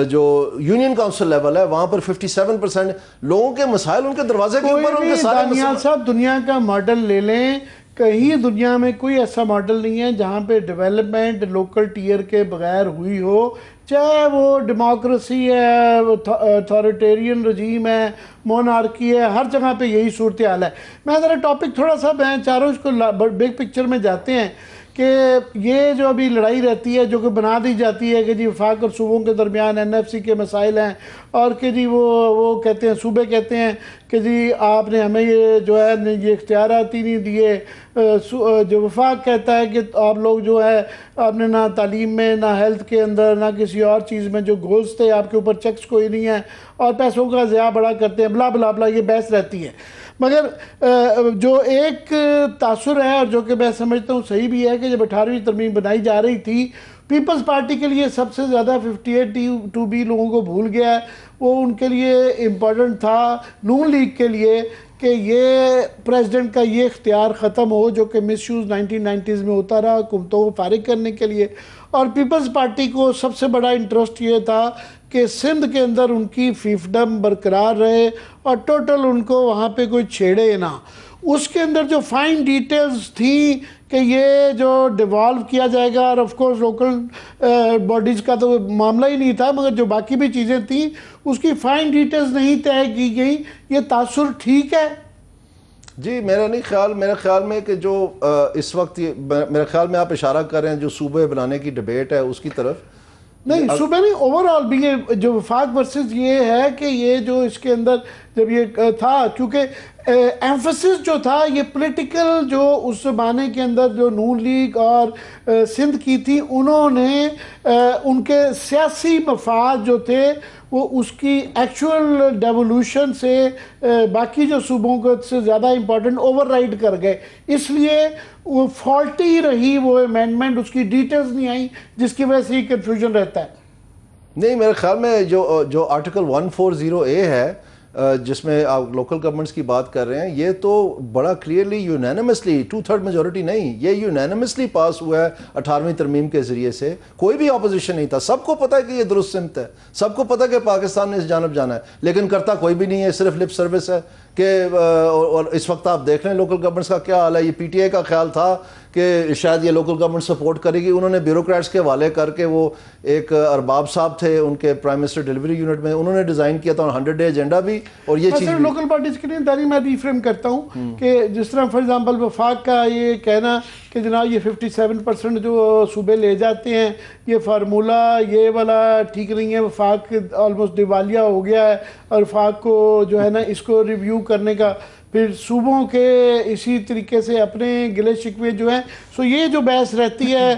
جو یونین کاؤنسل لیول ہے وہاں پر 57% لوگوں کے مسائل ان کے دروازے کے اوپر, ان کے سارے دانیال صاحب دنیا کا ماڈل لے لیں, کہیں دنیا میں کوئی ایسا ماڈل نہیں ہے جہاں پہ ڈیولپمنٹ لوکل ٹیئر کے بغیر ہوئی ہو, چاہے وہ ڈیموکریسی ہے, اتھارٹیرین رجیم ہے, مونارکی ہے, ہر جگہ پہ یہی صورتحال ہے. میں ذرا ٹاپک تھوڑا سا میں چاہ رہا ہوں اس کو بگ پکچر میں جاتے ہیں کہ یہ جو ابھی لڑائی رہتی ہے جو کہ بنا دی جاتی ہے کہ جی وفاق اور صوبوں کے درمیان NFC کے مسائل ہیں, اور کہ جی وہ کہتے ہیں, صوبے کہتے ہیں کہ جی آپ نے ہمیں یہ جو ہے یہ اختیارات ہی نہیں دیے, جو وفاق کہتا ہے کہ آپ لوگ جو ہے آپ نے نہ تعلیم میں, نہ ہیلتھ کے اندر, نہ کسی اور چیز میں جو گولز تھے آپ کے اوپر چیکس کوئی نہیں ہے اور پیسوں کا ضیاع بڑا کرتے ہیں, بلا بلا بلا, یہ بحث رہتی ہے. مگر جو ایک تاثر ہے اور جو کہ میں سمجھتا ہوں صحیح بھی ہے کہ جب 18ویں ترمیم بنائی جا رہی تھی, پیپلز پارٹی کے لیے سب سے زیادہ 58(2)B لوگوں کو بھول گیا ہے, وہ ان کے لیے امپورٹنٹ تھا نون لیگ کے لیے کہ یہ پریزیڈنٹ کا یہ اختیار ختم ہو جو کہ مس یوز 1990s میں ہوتا رہا حکومتوں کو فارغ کرنے کے لیے. اور پیپلز پارٹی کو سب سے بڑا انٹرسٹ یہ تھا کہ سندھ کے اندر ان کی فیفڈم برقرار رہے اور ٹوٹل ان کو وہاں پہ کوئی چھیڑے نہ. اس کے اندر جو فائن ڈیٹیلز تھیں کہ یہ جو ڈیوالو کیا جائے گا, اور آف کورس لوکل باڈیز کا تو معاملہ ہی نہیں تھا, مگر جو باقی بھی چیزیں تھیں اس کی فائن ڈیٹیلز نہیں طے کی گئی. یہ تاثر ٹھیک ہے؟ جی میرے خیال میں کہ جو اس وقت میرے خیال میں آپ اشارہ کر رہے ہیں جو صوبے بنانے کی ڈیبیٹ ہے اس کی طرف, نہیں صوبے نہیں, اوورآل بھی یہ جو وفاق ورسز یہ ہے کہ یہ جو اس کے اندر جب یہ تھا, کیونکہ ایمفسس جو تھا یہ پولیٹیکل جو اس زمانے کے اندر جو نون لیگ اور سندھ کی تھی, انہوں نے ان کے سیاسی مفاد جو تھے وہ اس کی ایکچول ڈیولوشن سے باقی جو صوبوں کو سے زیادہ امپورٹنٹ اوور رائڈ کر گئے, اس لیے وہ فالٹی رہی وہ امینڈمنٹ, اس کی ڈیٹیلز نہیں آئیں جس کی وجہ سے یہ کنفیوژن رہتا ہے. نہیں میرے خیال میں جو آرٹیکل 140A ہے جس میں آپ لوکل گورنمنٹس کی بات کر رہے ہیں, یہ تو بڑا کلیئرلی یونینمسلی 2/3 میجورٹی نہیں, یہ یونینمسلی پاس ہوا ہے 18ویں ترمیم کے ذریعے سے. کوئی بھی اپوزیشن نہیں تھا, سب کو پتہ ہے کہ یہ درست سمت ہے, سب کو پتہ ہے کہ پاکستان نے اس جانب جانا ہے, لیکن کرتا کوئی بھی نہیں ہے, صرف لپ سروس ہے. کہ اور اس وقت آپ دیکھ رہے ہیں لوکل گورنمنٹس کا کیا حال ہے. یہ پی ٹی آئی کا خیال تھا کہ شاید یہ لوکل گورنمنٹ سپورٹ کرے گی, انہوں نے بیوروکریٹس کے حوالے کر کے, وہ ایک ارباب صاحب تھے ان کے پرائم منسٹر ڈیلیوری یونٹ میں, انہوں نے ڈیزائن کیا تھا 100 ڈے ایجنڈا بھی, اور یہ چیز لوکل پارٹیز کے لیے داری میں ریفریم کرتا ہوں کہ جس طرح فار ایگزامپل وفاق کا یہ کہنا کہ جناب یہ 57% جو صوبے لے جاتے ہیں یہ فارمولہ یہ والا ٹھیک نہیں ہے, وفاق آلموسٹ دیوالیہ ہو گیا ہے, اور وفاق کو جو ہے نا اس کو ریویو کرنے کا, پھر صوبوں کے اسی طریقے سے اپنے گلے شکوے جو ہیں, سو یہ جو بحث رہتی ہے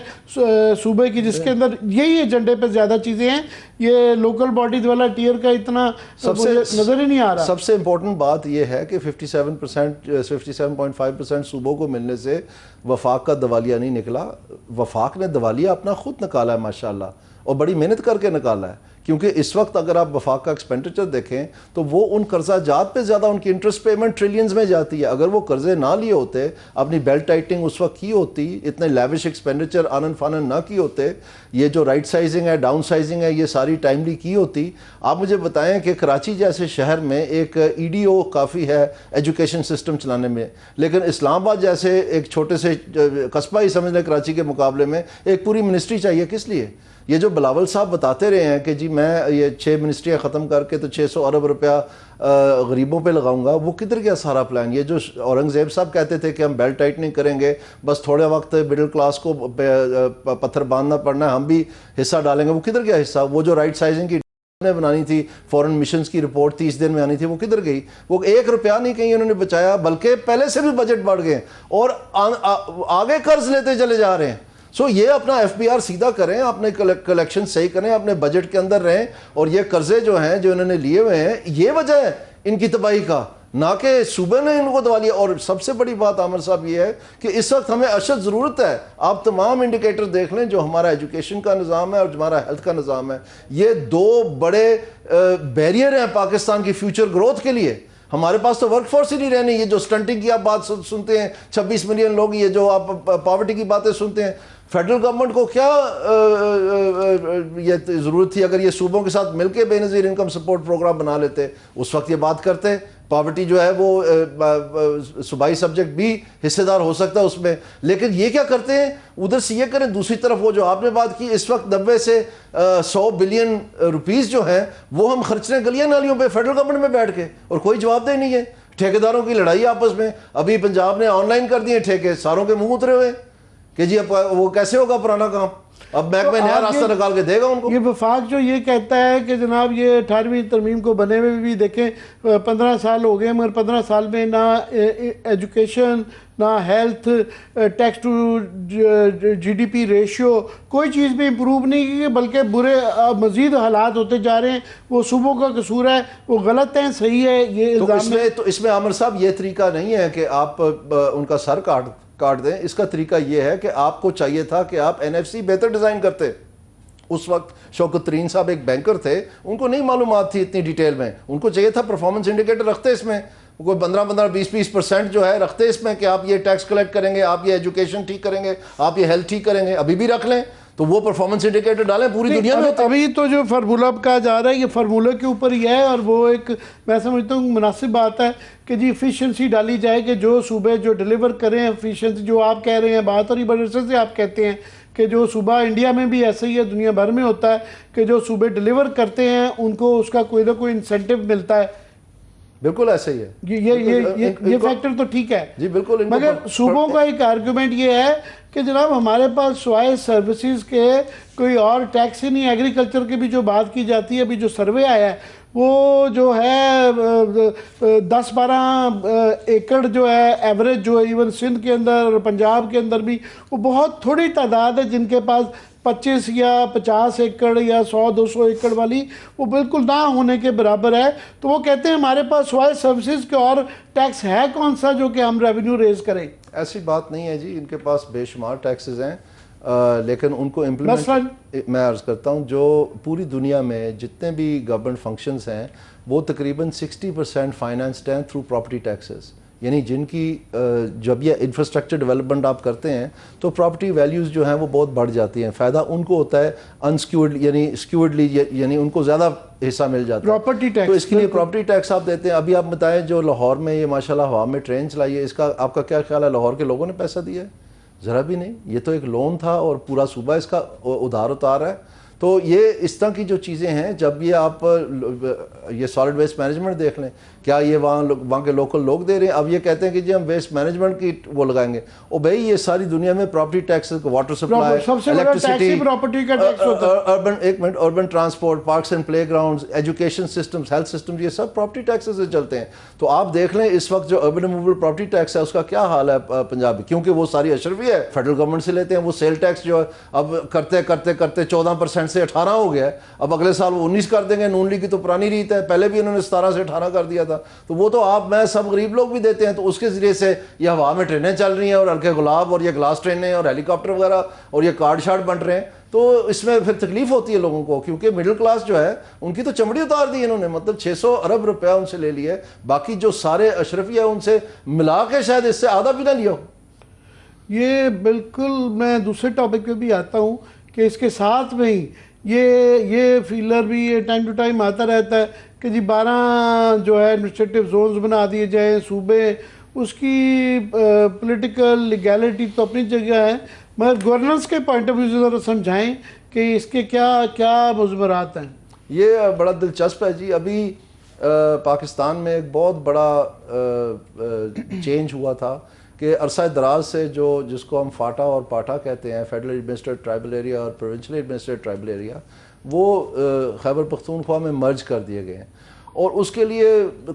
صوبے کی جس کے اندر یہی ایجنڈے پہ زیادہ چیزیں ہیں, یہ لوکل باڈیز والا ٹیئر کا اتنا نظر ہی نہیں آ رہا. سب سے امپورٹنٹ بات یہ ہے کہ 57.5% صوبوں کو ملنے سے وفاق کا دیوالیہ نہیں نکلا. وفاق نے دیوالیہ اپنا خود نکالا ہے ماشاءاللہ, اور بڑی محنت کر کے نکالا ہے, کیونکہ اس وقت اگر آپ وفاق کا ایکسپینڈیچر دیکھیں تو وہ ان قرضہ جات پہ زیادہ ان کی انٹرسٹ پیمنٹ ٹریلینز میں جاتی ہے. اگر وہ قرضے نہ لیے ہوتے, اپنی بیلٹ ٹائٹنگ اس وقت کی ہوتی, اتنے لیوش ایکسپینڈیچر آنن فانن نہ کی ہوتے, یہ جو رائٹ سائزنگ ہے ڈاؤن سائزنگ ہے یہ ساری ٹائملی کی ہوتی. آپ مجھے بتائیں کہ کراچی جیسے شہر میں ایک ای ڈی او کافی ہے ایجوکیشن سسٹم چلانے میں, لیکن اسلام آباد جیسے ایک چھوٹے سے قصبہ ہی سمجھ لیں کراچی کے مقابلے میں ایک پوری منسٹری چاہیے. کس لیے؟ یہ جو بلاول صاحب بتاتے رہے ہیں کہ جی میں یہ 6 منسٹریاں ختم کر کے تو 600 ارب روپیہ غریبوں پہ لگاؤں گا, وہ کدھر گیا سارا پلان؟ یہ جو اورنگزیب صاحب کہتے تھے کہ ہم بیلٹ ٹائٹننگ کریں گے, بس تھوڑے وقت مڈل کلاس کو پتھر باندھنا پڑنا ہے, ہم بھی حصہ ڈالیں گے, وہ کدھر گیا حصہ؟ وہ جو رائٹ سائزنگ کی نے بنانی تھی, فورن مشنز کی رپورٹ 30 دن میں آنی تھی, وہ کدھر گئی؟ وہ 1 روپیہ نہیں کہیں انہوں نے بچایا, بلکہ پہلے سے بھی بجٹ بڑھ گئے اور آگے قرض لیتے چلے جا رہے ہیں. سو یہ اپنا ایف بی آر سیدھا کریں, اپنے کلیکشن صحیح کریں, اپنے بجٹ کے اندر رہیں, اور یہ قرضے جو ہیں جو انہوں نے لیے ہوئے ہیں یہ وجہ ہے ان کی تباہی کا, نہ کہ صوبے نے ان کو دوا لیا. اور سب سے بڑی بات عامر صاحب یہ ہے کہ اس وقت ہمیں اشد ضرورت ہے, آپ تمام انڈیکیٹر دیکھ لیں جو ہمارا ایجوکیشن کا نظام ہے اور ہمارا ہیلتھ کا نظام ہے, یہ 2 بڑے بیریئر ہیں پاکستان کی فیوچر گروتھ کے لیے. ہمارے پاس تو ورک فورس ہی نہیں رہنی. یہ جو سٹنٹنگ کی آپ بات سنتے ہیں 26 ملین لوگ, یہ جو آپ پاورٹی کی باتیں سنتے ہیں, فیڈرل گورنمنٹ کو کیا یہ ضرورت تھی اگر یہ صوبوں کے ساتھ مل کے بے نظیر انکم سپورٹ پروگرام بنا لیتے, اس وقت یہ بات کرتے. پاورٹی جو ہے وہ صوبائی سبجیکٹ بھی حصہ دار ہو سکتا ہے اس میں, لیکن یہ کیا کرتے ہیں ادھر سے یہ کریں, دوسری طرف وہ جو آپ نے بات کی اس وقت 90 سے 100 بلین روپیز جو ہیں وہ ہم خرچ رہے ہیں گلیاں نالیوں پہ فیڈرل گورنمنٹ میں بیٹھ کے, اور کوئی جواب دہ نہیں ہے. ٹھیکیداروں کی لڑائی آپس میں, ابھی پنجاب نے آن لائن کر دیے ٹھیکے, ساروں کے منہ اترے ہوئے کہ جی اب وہ کیسے ہوگا پرانا کام, اب محکمہ نیا راستہ نکال کے دے گا ان کو. یہ وفاق جو یہ کہتا ہے کہ جناب یہ 18ویں ترمیم کو بنے ہوئے بھی دیکھیں 15 سال ہو گئے, مگر 15 سال میں نہ ایجوکیشن نہ health, tax to G D P ratio کوئی چیز بھی امپروو نہیں کی, بلکہ برے مزید حالات ہوتے جا رہے ہیں. وہ صوبوں کا قصور ہے, وہ غلط ہیں, صحیح ہے یہ الزام ہے. تو اس میں عامر صاحب یہ طریقہ نہیں ہے کہ آپ ان کا سر کاٹ دیں. اس کا طریقہ یہ ہے کہ آپ کو چاہیے تھا کہ آپ این ایف سی بہتر ڈیزائن کرتے. اس وقت شوکت ترین صاحب ایک بینکر تھے, ان کو نہیں معلومات تھی اتنی ڈیٹیل میں, ان کو چاہیے تھا پرفارمنس انڈیکیٹر رکھتے اس میں, کوئی 15-20% جو ہے رکھتے اس میں کہ آپ یہ ٹیکس کلیکٹ کریں گے, آپ یہ ایجوکیشن ٹھیک کریں گے, آپ یہ ہیلتھ ٹھیک کریں گے, ابھی بھی رکھ لیں تو وہ پرفارمنس انڈیکیٹر ڈالیں پوری دنیا میں. ابھی تو جو فارمولہ کہا جا رہا ہے یہ فارمولہ کے اوپر ہی ہے, اور وہ ایک میں سمجھتا ہوں مناسب بات ہے کہ جی ایفیشنسی ڈالی جائے کہ جو صوبے جو ڈیلیور کریں ایفیشنسی, جو آپ کہہ رہے ہیں بات, اور یہ بڑے عرصے سے آپ کہتے ہیں کہ جو صوبہ انڈیا میں بھی ایسے ہی ہے, دنیا بھر میں ہوتا ہے کہ جو صوبے ڈیلیور کرتے ہیں ان کو اس کا کوئی نہ کوئی انسینٹیو ملتا ہے. بالکل ایسا ہی ہے, یہ فیکٹر تو ٹھیک ہے جی بالکل. مگر صوبوں کا ایک آرگومنٹ یہ ہے کہ جناب ہمارے پاس سوائے سروسز کے کوئی اور ٹیکس ہی نہیں. ایگریکلچر کی بھی جو بات کی جاتی ہے, ابھی جو سروے آیا ہے وہ جو ہے 10-12 ایکڑ جو ہے ایوریج جو ہے, ایون سندھ کے اندر اور پنجاب کے اندر بھی وہ بہت تھوڑی تعداد ہے جن کے پاس 25 یا 50 ایکڑ یا 100-200 ایکڑ والی, وہ بالکل نہ ہونے کے برابر ہے. تو وہ کہتے ہیں ہمارے پاس سوائے سروسز کے اور ٹیکس ہے کون سا جو کہ ہم ریونیو ریز کریں. ایسی بات نہیں ہے جی, ان کے پاس بے شمار ٹیکسز ہیں, لیکن ان کو امپلیمنٹ, میں عرض کرتا ہوں جو پوری دنیا میں جتنے بھی گورنمنٹ فنکشنز ہیں وہ تقریباً 60% فائنانسڈ ہیں تھرو پراپرٹی ٹیکسز. یعنی جن کی جب یہ انفراسٹرکچر ڈیولپمنٹ آپ کرتے ہیں تو پراپرٹی ویلیوز جو ہیں وہ بہت بڑھ جاتی ہیں. فائدہ ان کو ہوتا ہے انسکیورڈ یعنی سکیورڈلی, یعنی ان کو زیادہ حصہ مل جاتا ہے پراپرٹی ٹیکس. تو اس کے لیے پراپرٹی ٹیکس آپ دیتے ہیں. ابھی آپ بتائیں جو لاہور میں یہ ماشاءاللہ ہوا میں ٹرین چلائی ہے, اس کا آپ کا کیا خیال ہے؟ لاہور کے لوگوں نے پیسہ دیا ہے؟ ذرا بھی نہیں. یہ تو ایک لون تھا اور پورا صوبہ اس کا ادھار اتار ہے. تو یہ اس طرح کی جو چیزیں ہیں, جب یہ آپ یہ سالڈ ویسٹ مینجمنٹ دیکھ لیں, کیا یہ وہاں کے لوکل لوگ دے رہے ہیں؟ اب یہ کہتے ہیں کہ جی ہم ویسٹ مینجمنٹ کی وہ لگائیں گے. او بھائی یہ ساری دنیا میں property tax, water supply, electricity, property کا ٹیکس ہوتا ہے. اربن, ایک minute, urban transport, parks and playgrounds, education systems, health systems, یہ سب پراپرٹی ٹیکسز سے چلتے ہیں. تو آپ دیکھ لیں اس وقت جو اربن موویبل پراپرٹی ٹیکس ہے اس کا کیا حال ہے پنجاب میں, کیونکہ وہ ساری اشرفی ہے, فیڈرل گورنمنٹ سے لیتے ہیں. وہ سیل ٹیکس جو ہے اب کرتے کرتے کرتے 14% سے 18 ہو گیا ہے. اب اگلے سال وہ 19 کر دیں گے. نون لیگ کی تو پرانی ریت ہے, پہلے بھی انہوں نے 17 سے 18 کر دیا تھا. تو وہ تو آپ میں سب غریب لوگ بھی دیتے ہیں. تو اس کے ذریعے سے یہ ہوا میں ٹرینیں چل رہی ہیں اور ہلکے گلاب اور یہ گلاس ٹرینیں اور ہیلی کاپٹر وغیرہ اور یہ کارڈ شارٹ بن رہے ہیں. تو اس میں پھر تکلیف ہوتی ہے لوگوں کو, کیونکہ مڈل کلاس جو ہے ان کی تو چمڑی اتار دی انہوں نے. مطلب 600 ارب روپیہ ان سے لے لیے, باقی جو سارے اشرفی ہے ان سے ملا کے شاید اس سے آدھا بھی نہ لیا ہو. یہ بالکل, میں دوسرے ٹاپک پہ بھی آتا ہوں کہ اس کے ساتھ میں ہی یہ فیلر بھی یہ ٹائم ٹو ٹائم آتا رہتا ہے کہ جی 12 جو ہے ایڈمنسٹریٹو زونز بنا دیے جائیں صوبے. اس کی پولیٹیکل لیگیلٹی تو اپنی جگہ ہے, مگر گورننس کے پوائنٹ آف ویو سے ذرا سمجھائیں کہ اس کے کیا کیا مضمرات ہیں. یہ بڑا دلچسپ ہے جی. ابھی پاکستان میں ایک بہت بڑا چینج ہوا تھا کہ عرصہ دراز سے جس کو ہم فاٹا اور پاٹا کہتے ہیں, فیڈرل ایڈمنسٹریٹ ٹرائبل ایریا اور پروونشلی ایڈمنسٹریٹ ٹرائبل ایریا, وہ خیبر پختونخوا میں مرج کر دیے گئے ہیں. اور اس کے لیے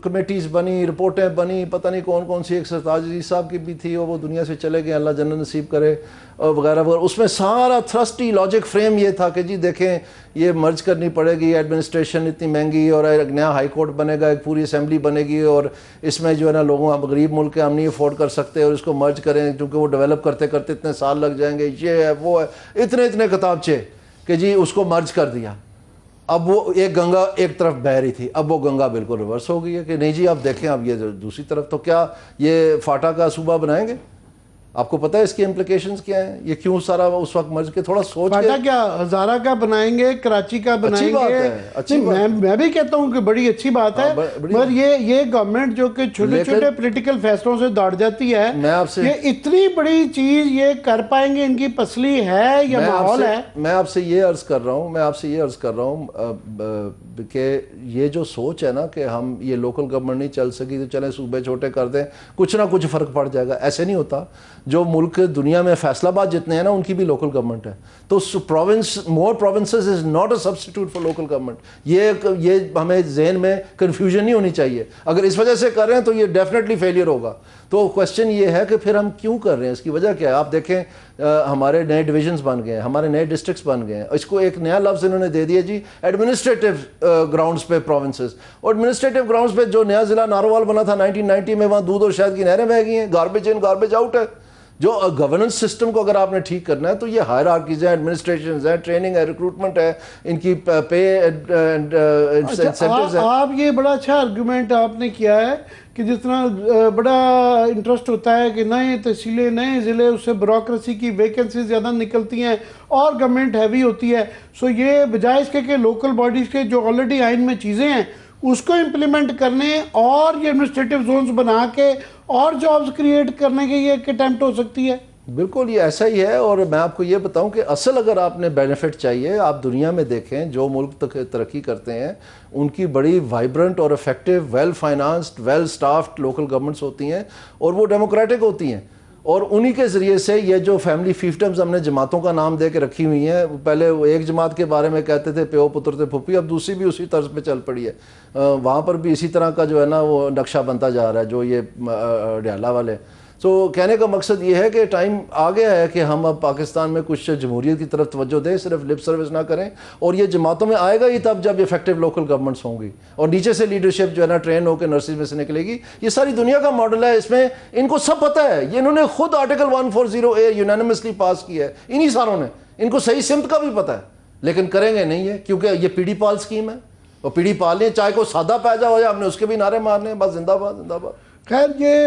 کمیٹیز بنی, رپورٹیں بنی, پتہ نہیں کون کون سی, ایک سرتاج عزیز صاحب کی بھی تھی اور وہ دنیا سے چلے گئے, اللہ جنت نصیب کرے, وغیرہ وغیرہ. اس میں سارا تھرسٹی لاجک فریم یہ تھا کہ جی دیکھیں یہ مرج کرنی پڑے گی, ایڈمنسٹریشن اتنی مہنگی, اور ایک نیا ہائی کورٹ بنے گا, ایک پوری اسمبلی بنے گی, اور اس میں جو ہے نا لوگوں, اب غریب ملک ہے, ہم نہیں افورڈ کر سکتے, اور اس کو مرج کریں کیونکہ وہ ڈیولپ کرتے کرتے اتنے سال لگ جائیں گے, یہ ہے وہ ہے, اتنے کتابچے کہ جی اس کو مرج کر دیا. اب وہ ایک گنگا ایک طرف بہ رہی تھی, اب وہ گنگا بالکل ریورس ہو گئی ہے کہ نہیں جی اب دیکھیں اب یہ دوسری طرف. تو کیا یہ فاٹا کا صوبہ بنائیں گے؟ آپ کو پتہ ہے اس کی امپلیکیشنز کیا ہیں؟ یہ کیوں سارا اس وقت مرج کے تھوڑا سوچ کے. فاٹا کیا ہزارہ کا بنائیں گے, کراچی کا بنائیں گے, میں بھی کہتا ہوں کہ بڑی اچھی بات ہے, مگر یہ گورنمنٹ جو کہ چھوٹے چھوٹے پولیٹیکل فیصلوں سے دوڑ جاتی ہے, یہ اتنی بڑی چیز یہ کر پائیں گے, ان کی پسلی ہے یا ماحول ہے؟ میں آپ سے یہ عرض کر رہا ہوں کہ یہ جو سوچ ہے نا کہ ہم یہ لوکل گورنمنٹ نہیں چل سکی تو چلیں صوبے چھوٹے کر دیں, کچھ نہ کچھ فرق پڑ جائے گا, ایسے نہیں ہوتا. جو ملک دنیا میں فیصلہ آباد جتنے ہیں نا ان کی بھی لوکل گورنمنٹ ہے. تو more provinces is not a substitute for local government. یہ ہمیں ذہن میں کنفیوژن نہیں ہونی چاہیے. اگر اس وجہ سے کر رہے ہیں تو یہ ڈیفینیٹلی فیلئر ہوگا. تو کوشچن یہ ہے کہ پھر ہم کیوں کر رہے ہیں, اس کی وجہ کیا ہے؟ آپ دیکھیں ہمارے نئے ڈویژنز بن گئے ہیں, ہمارے نئے ڈسٹرکٹس بن گئے ہیں. اس کو ایک نیا لفظ انہوں نے دے دیا جی ایڈمنسٹریٹو گراؤنڈز پہ پروونسز. اور ایڈمنسٹریٹو گراؤنڈز پہ جو نیا ضلع ناروال بنا تھا 1990 میں, وہاں دودھ اور شہد کی نہریں بہہ گئی ہیں, گاربیج ان گاربیج آؤٹ ہے. جو گورننس سسٹم کو اگر آپ نے ٹھیک کرنا ہے تو یہ ہائرارکیز ہیں, ایڈمنسٹریشنز ہیں, ٹریننگ ہے, ریکروٹمنٹ ہے, ان کی پے اینڈ انسینٹیوز ہیں. آپ یہ بڑا اچھا آرگومنٹ آپ نے کیا ہے کہ جس طرح بڑا انٹرسٹ ہوتا ہے کہ نئے تحصیلیں, نئے ضلع, اس سے بیوروکریسی کی ویکنسیز زیادہ نکلتی ہیں اور گورنمنٹ ہیوی ہوتی ہے. سو یہ بجائے اس کے کہ لوکل باڈیز کے جو آلریڈی آئین میں چیزیں ہیں اس کو امپلیمنٹ کرنے اور یہ ایڈمنسٹریٹو زونز بنا کے اور جابز کریٹ کرنے کے یہ ایک اٹیمپٹ ہو سکتی ہے. بالکل یہ ایسا ہی ہے. اور میں آپ کو یہ بتاؤں کہ اصل اگر آپ نے بینیفٹ چاہیے, آپ دنیا میں دیکھیں جو ملک ترقی کرتے ہیں ان کی بڑی وائبرنٹ اور effective, well financed, well staffed local governments ہوتی ہیں اور وہ ڈیموکریٹک ہوتی ہیں. اور انہی کے ذریعے سے یہ جو فیملی فیفٹمز ہم نے جماعتوں کا نام دے کے رکھی ہوئی ہیں, پہلے وہ ایک جماعت کے بارے میں کہتے تھے پیو پتر تھے پھپھی, اب دوسری بھی اسی طرز پہ چل پڑی ہے. وہاں پر بھی اسی طرح کا جو ہے نا وہ نقشہ بنتا جا رہا ہے جو یہ ڈیالہ والے. تو کہنے کا مقصد یہ ہے کہ ٹائم آ گیا ہے کہ ہم اب پاکستان میں کچھ جمہوریت کی طرف توجہ دیں, صرف لپ سروس نہ کریں. اور یہ جماعتوں میں آئے گا ہی تب جب افیکٹو لوکل گورنمنٹس ہوں گی اور نیچے سے لیڈرشپ جو ہے نا ٹرین ہو کے نرسز میں سے نکلے گی. یہ ساری دنیا کا ماڈل ہے, اس میں ان کو سب پتہ ہے. یہ انہوں نے خود آرٹیکل 140A یونانیمسلی پاس کیا ہے, انہی ساروں نے. ان کو صحیح سمت کا بھی پتہ ہے لیکن کریں گے نہیں ہے کیونکہ یہ پی ڈی پال اسکیم ہے. اور پی ڈی پال نے چاہے کوئی سادہ پیدا ہو جائے, ہم نے اس کے بھی نعرے مارنے ہیں, بس زندہ باد زندہ باد. خیر یہ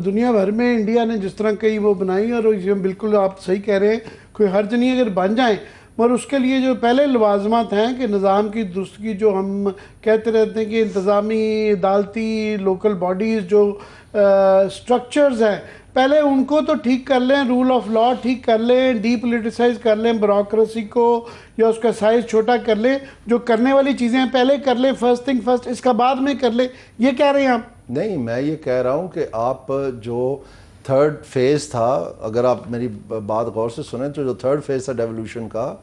دنیا بھر میں انڈیا نے جس طرح کئی وہ بنائی اور اس میں بالکل آپ صحیح کہہ رہے ہیں کوئی حرج نہیں اگر بن جائیں، مگر اس کے لیے جو پہلے لوازمات ہیں کہ نظام کی درستگی جو ہم کہتے رہتے ہیں کہ انتظامی عدالتی لوکل باڈیز جو سٹرکچرز ہیں پہلے ان کو تو ٹھیک کر لیں، رول آف لا ٹھیک کر لیں، ڈی پولیٹیسائز کر لیں بیوروکریسی کو یا اس کا سائز چھوٹا کر لیں، جو کرنے والی چیزیں ہیں پہلے کر لیں، فرسٹ تھنگ فرسٹ، اس کا بعد میں کر لیں، یہ کہہ رہے ہیں آپ؟ نہیں، میں یہ کہہ رہا ہوں کہ آپ جو تھرڈ فیز تھا، اگر آپ میری بات غور سے سنیں تو جو تھرڈ فیز تھا ڈیولوشن کا،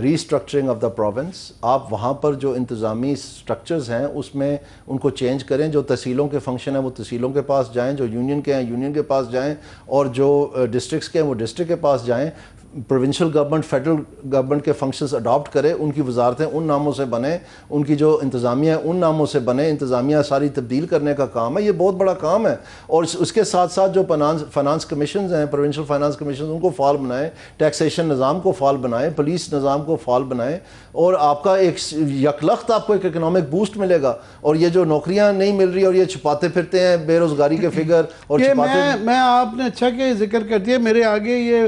ری اسٹرکچرنگ آف دا پروونس، آپ وہاں پر جو انتظامی سٹرکچرز ہیں اس میں ان کو چینج کریں، جو تحصیلوں کے فنکشن ہیں وہ تحصیلوں کے پاس جائیں، جو یونین کے ہیں یونین کے پاس جائیں، اور جو ڈسٹرکٹس کے ہیں وہ ڈسٹرکٹ کے پاس جائیں، پروونشل گورنمنٹ فیڈرل گورنمنٹ کے فنکشنز اڈاپٹ کرے، ان کی وزارتیں ان ناموں سے بنیں، ان کی جو انتظامیہ ان ناموں سے بنے، انتظامیہ ساری تبدیل کرنے کا کام ہے، یہ بہت بڑا کام ہے۔ اور اس کے ساتھ ساتھ جو فائنانس کمیشنز ہیں، پروونشل فائنانس کمیشنز، ان کو فعال بنائیں، ٹیکسیشن نظام کو فعال بنائیں، پولیس نظام کو فعال بنائیں، اور آپ کا ایک یکلخت آپ کو ایک اکنامک بوسٹ ملے گا۔ اور یہ جو نوکریاں نہیں مل رہی اور یہ چھپاتے پھرتے ہیں بے روزگاری کے فگر اور میں آپ نے اچھا کہ ذکر کر دیا، میرے آگے یہ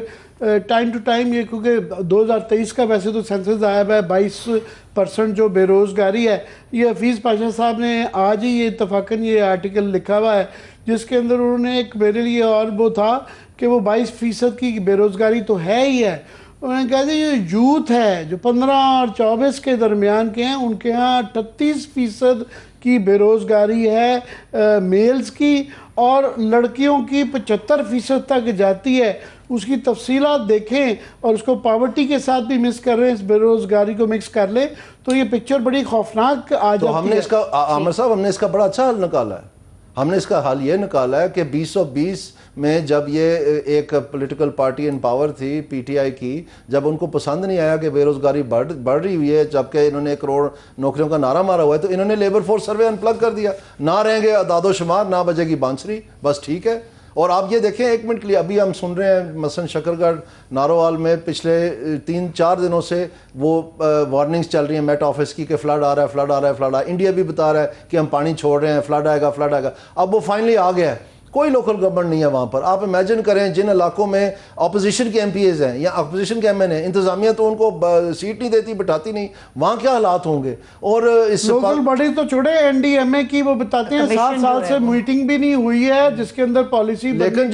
ٹائم ٹو ٹائم یہ کیونکہ 2023 کا ویسے تو سینسس آیا ہوا ہے 22% جو بے روزگاری ہے، یہ حفیظ پاشا صاحب نے آج ہی یہ اتفاقاً یہ آرٹیکل لکھا ہوا ہے جس کے اندر انہوں نے ایک میرے لیے اور وہ تھا کہ وہ 22% کی بے روزگاری تو ہے ہی ہے، انہوں نے کہا کہ یہ یوتھ ہے جو 15 اور 24 کے درمیان کے ہیں، ان کے ہاں 38% کی بے روزگاری ہے میلز کی، اور لڑکیوں کی 75% تک جاتی ہے۔ اس کی تفصیلات دیکھیں اور اس کو پاورٹی کے ساتھ بھی مکس کر رہے ہیں، اس بے روزگاری کو مکس کر لیں تو یہ پکچر بڑی خوفناک آ جاتی ہے۔ تو ہم نے اس کا عامر صاحب، ہم نے اس کا بڑا اچھا حل نکالا ہے۔ ہم نے اس کا حل یہ نکالا ہے کہ 2020 میں جب یہ ایک پولیٹیکل پارٹی ان پاور تھی پی ٹی آئی کی، جب ان کو پسند نہیں آیا کہ بے روزگاری بڑھ رہی ہوئی ہے، جبکہ انہوں نے 1 کروڑ نوکریوں کا نعرہ مارا ہوا ہے، تو انہوں نے لیبر فورس سروے ان پلگ کر دیا، نہ رہیں گے اعداد و شمار، نہ بجے گی بانسری، بس ٹھیک ہے۔ اور آپ یہ دیکھیں 1 منٹ کے لیے، ابھی ہم سن رہے ہیں مثلا شکرگڑھ ناروال میں پچھلے 3-4 دنوں سے وہ وارننگز چل رہی ہیں میٹ آفس کی کہ فلڈ آ رہا ہے، فلڈ آ رہا ہے، فلڈ آ رہا ہے۔ انڈیا بھی بتا رہا ہے کہ ہم پانی چھوڑ رہے ہیں، فلڈ آئے گا، فلڈ آئے گا۔ اب وہ فائنلی آ گیا ہے، کوئی لوکل گورنمنٹ نہیں ہے وہاں پر۔ آپ امیجن کریں جن علاقوں میں اپوزیشن کے ایم پی ایز ہیں یا اپوزیشن کے ایم این ہیں، انتظامیہ تو ان کو سیٹ نہیں دیتی، بٹھاتی نہیں، وہاں کیا حالات ہوں گے۔ اور اس لوکل باڈی تو چھوڑے، این ڈی ایم اے کی وہ بتاتے ہیں 7 سال سے میٹنگ بھی نہیں ہوئی ہے جس کے اندر پالیسی، لیکن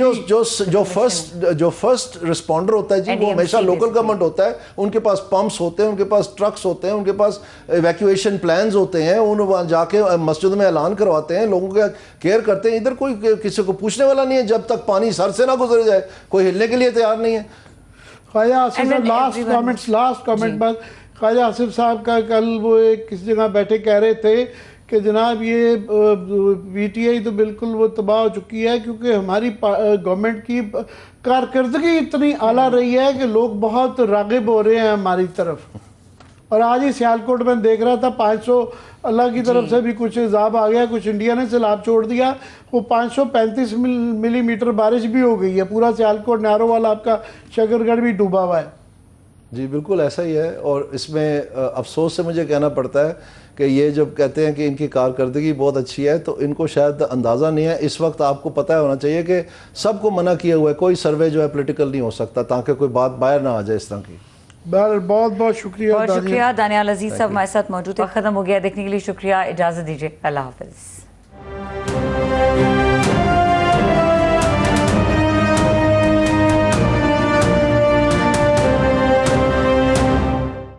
جو فرسٹ رسپونڈر ہوتا ہے جی وہ ہمیشہ لوکل گورنمنٹ ہوتا ہے، ان کے پاس پمپس ہوتے ہیں، ان کے پاس ٹرکس ہوتے ہیں، ان کے پاس ایویکویشن پلانز ہوتے ہیں، ان وہاں جا کے مسجد میں اعلان کرواتے ہیں، لوگوں کا کیئر کرتے ہیں۔ ادھر کوئی کسی کو پوچھنے والا نہیں ہے، جب تک پانی سر سے نہ گزر جائے کوئی ہلنے کے لیے تیار نہیں ہے۔ خواجہ آصف صاحب لاسٹ کامنٹ بس، خواجہ آصف صاحب کا کل وہ ایک کسی جگہ بیٹھے کہہ رہے تھے کہ جناب یہ پی ٹی آئی تو بالکل وہ تباہ ہو چکی ہے کیونکہ ہماری گورنمنٹ کی کارکردگی اتنی اعلیٰ رہی ہے کہ لوگ بہت راغب ہو رہے ہیں ہماری طرف۔ اور آج ہی سیالکوٹ میں دیکھ رہا تھا 500 اللہ کی طرف سے بھی کچھ عذاب آ گیا، کچھ انڈیا نے سیلاب چھوڑ دیا، وہ 535 ملی میٹر بارش بھی ہو گئی ہے، پورا سیالکوٹ ناروال آپ کا شکرگڑھ بھی ڈوبا ہوا ہے۔ جی بالکل ایسا ہی ہے، اور اس میں افسوس سے مجھے کہنا پڑتا ہے کہ یہ جب کہتے ہیں کہ ان کی کارکردگی بہت اچھی ہے تو ان کو شاید اندازہ نہیں ہے۔ اس وقت آپ کو پتہ ہونا چاہیے کہ سب کو منع کیا ہوا ہے، کوئی سروے جو ہے پولیٹیکل نہیں ہو سکتا تاکہ کوئی بات باہر نہ آ جائے اس طرح کی۔ بہت بہت شکریہ، بہت شکریہ دانیال عزیز صاحب ہمارے ساتھ موجود ہے۔ ختم ہو گیا، دیکھنے کے لیے شکریہ، اجازت دیجیے، اللہ حافظ۔